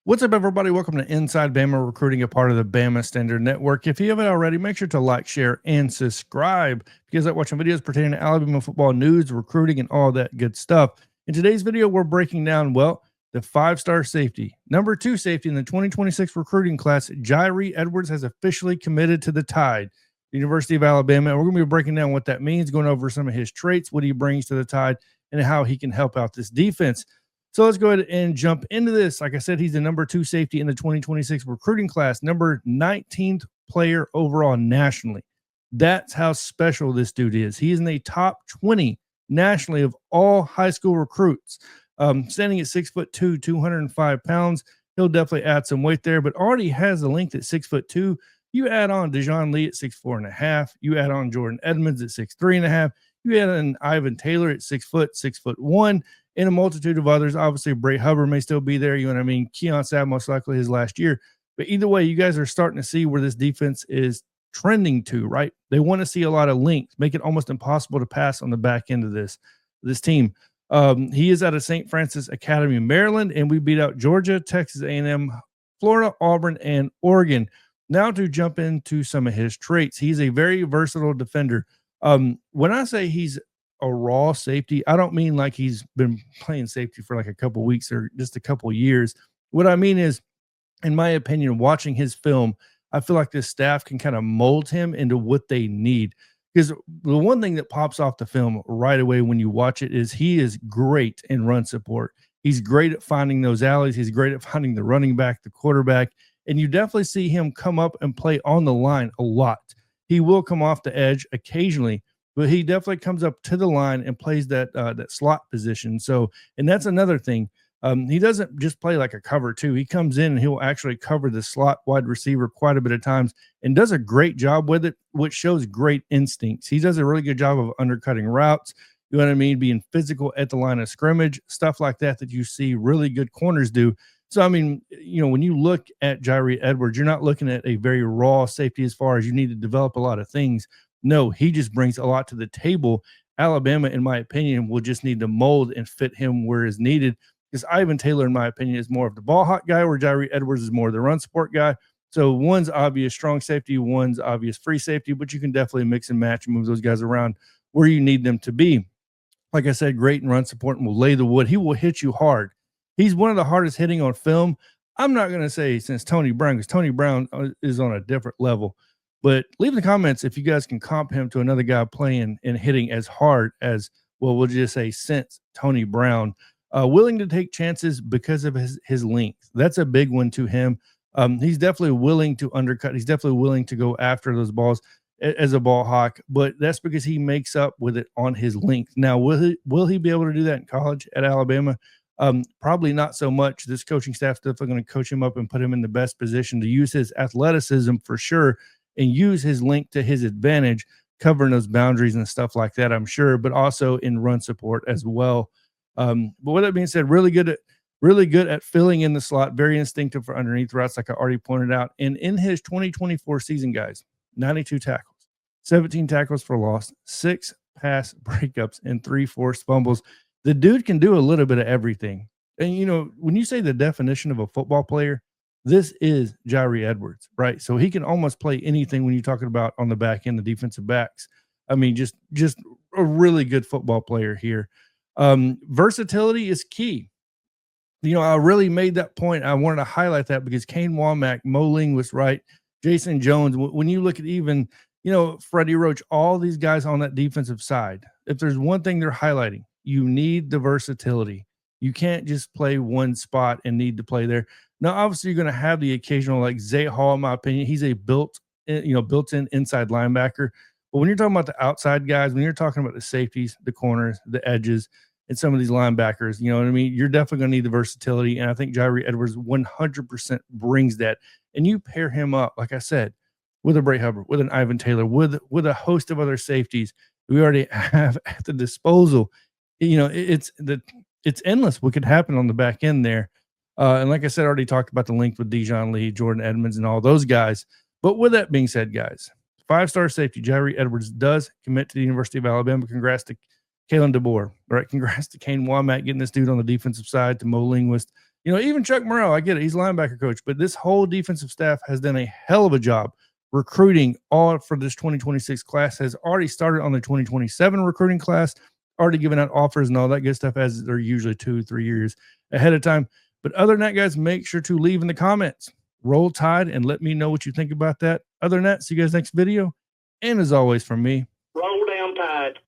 What's up, everybody? Welcome to Inside Bama Recruiting, a part of the Bama Standard Network. If you haven't already, make sure to like, share, and subscribe. If you guys like watching videos pertaining to Alabama football news, recruiting, and all that good stuff. In today's video, we're breaking down, the five-star safety. Number 2 safety in the 2026 recruiting class, Jireh Edwards, has officially committed to the Tide, the University of Alabama. And we're going to be breaking down what that means, going over some of his traits, what he brings to the Tide, and how he can help out this defense. So let's go ahead and jump into this. Like I said, he's the number 2 safety in the 2026 recruiting class, number 19th player overall nationally. That's how special this dude is. He is in the top 20 nationally of all high school recruits. Standing at 6'2", 205 pounds. He'll definitely add some weight there, but already has the length at 6'2". You add on Dejon Lee at 6'4.5". You add on Jordan Edmonds at 6'3.5". You add in Ivan Taylor at 6 foot, 6'1", and a multitude of others. Obviously, Bray Hubbard may still be there. You know what I mean? Keon Sabb most likely his last year. But either way, you guys are starting to see where this defense is trending to, right? They want to see a lot of length, make it almost impossible to pass on the back end of this team. He is out of St. Francis Academy, Maryland, and we beat out Georgia, Texas A&M, Florida, Auburn, and Oregon. Now to jump into some of his traits. He's a very versatile defender. When I say he's a raw safety, I don't mean like he's been playing safety for like a couple weeks or just a couple years. What I mean is, in my opinion, watching his film, I feel like this staff can kind of mold him into what they need. Because the one thing that pops off the film right away when you watch it is he is great in run support. He's great at finding those alleys. He's great at finding the running back, the quarterback, and you definitely see him come up and play on the line a lot. He will come off the edge occasionally, but he definitely comes up to the line and plays that slot position. So, and that's another thing. He doesn't just play like a cover two. He comes in and he'll actually cover the slot wide receiver quite a bit of times and does a great job with it, which shows great instincts. He does a really good job of undercutting routes. You know what I mean? Being physical at the line of scrimmage, stuff like that you see really good corners do. So, I mean, you know, when you look at Jireh Edwards, you're not looking at a very raw safety as far as you need to develop a lot of things. No, he just brings a lot to the table. Alabama, in my opinion, will just need to mold and fit him where is needed. Because Ivan Taylor, in my opinion, is more of the ball hawk guy, where Jireh Edwards is more of the run support guy. So one's obvious strong safety, one's obvious free safety, but you can definitely mix and match and move those guys around where you need them to be. Like I said, great in run support and will lay the wood. He will hit you hard. He's one of the hardest hitting on film. I'm not going to say since Tony Brown, because Tony Brown is on a different level. But leave in the comments if you guys can comp him to another guy playing and hitting as hard as, well, we'll just say since Tony Brown. Willing to take chances because of his length. That's a big one to him. He's definitely willing to undercut. He's definitely willing to go after those balls as a ball hawk, but that's because he makes up with it on his length. Now, will he be able to do that in college at Alabama? Probably not so much. This coaching staff is definitely going to coach him up and put him in the best position to use his athleticism for sure and use his length to his advantage, covering those boundaries and stuff like that, I'm sure, but also in run support as well. But with that being said, really good at filling in the slot, very instinctive for underneath routes, like I already pointed out. And in his 2024 season, guys, 92 tackles, 17 tackles for loss, 6 pass breakups, and 3 forced fumbles. The dude can do a little bit of everything. And, you know, when you say the definition of a football player, this is Jireh Edwards, right? So he can almost play anything when you're talking about on the back end, the defensive backs. I mean, just a really good football player here. Versatility is key. You know, I really made that point. I wanted to highlight that because Kane Womack, Mo Linguist, right? Jason Jones, when you look at even, you know, Freddie Roach, all these guys on that defensive side, if there's one thing they're highlighting, you need the versatility. You can't just play one spot and need to play there. Now, obviously, you're going to have the occasional, like Zay Hall, in my opinion. He's a built-in inside linebacker. But when you're talking about the outside guys, when you're talking about the safeties, the corners, the edges, and some of these linebackers, you know what I mean? You're definitely going to need the versatility. And I think Jireh Edwards 100% brings that. And you pair him up, like I said, with a Bray Hubbard, with an Ivan Taylor, with a host of other safeties we already have at the disposal. You know, it's endless what could happen on the back end there. And like I said, I already talked about the link with Dejon Lee, Jordan Edmonds, and all those guys. But with that being said, guys, 5-star safety Jireh Edwards does commit to the University of Alabama. Congrats to Kalen DeBoer. Right? Congrats to Kane Womack getting this dude on the defensive side, to Mo Linguist, You know, even Chuck Morrell, I get it. He's linebacker coach, but this whole defensive staff has done a hell of a job recruiting all for this 2026 class, has already started on the 2027 recruiting class, already given out offers and all that good stuff as they're usually 2-3 years ahead of time. But other than that, guys, make sure to leave in the comments, Roll Tide, and let me know what you think about that. Other than that, see you guys next video. And as always, from me, Roll down Tide.